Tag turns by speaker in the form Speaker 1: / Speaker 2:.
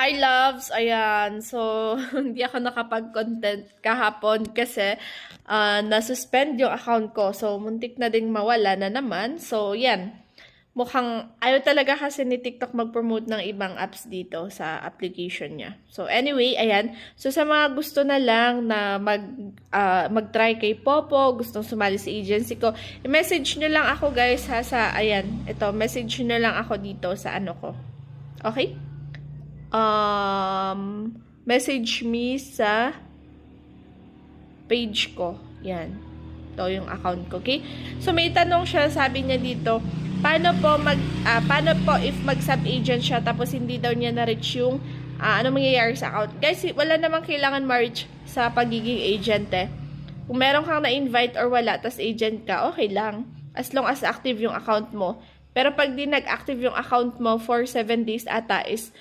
Speaker 1: Hi loves, ayan. So, hindi ako nakapag-content kahapon kasi nasuspend yung account ko. So, muntik na ding mawala na naman. So, yan. Mukhang ayaw talaga kasi ni TikTok mag-promote ng ibang apps dito sa application niya. So, anyway, ayan. So, sa mga gusto na lang na mag-try kay Popo, gustong sumali sa agency ko, i-message nyo lang ako guys ha sa, ayan, ito, message nyo lang ako dito sa ano ko. Okay? Message me sa page ko. Yan. Ito yung account ko. Okay? So, may tanong siya, sabi niya dito, paano po if mag-sub-agent siya tapos hindi daw niya na-reach yung ano mangyayari sa account? Guys, wala namang kailangan ma-reach sa pagiging agent eh. Kung meron kang na-invite or wala, tas agent ka, okay lang. As long as active yung account mo. Pero pag di nag-active yung account mo for 7 days ata is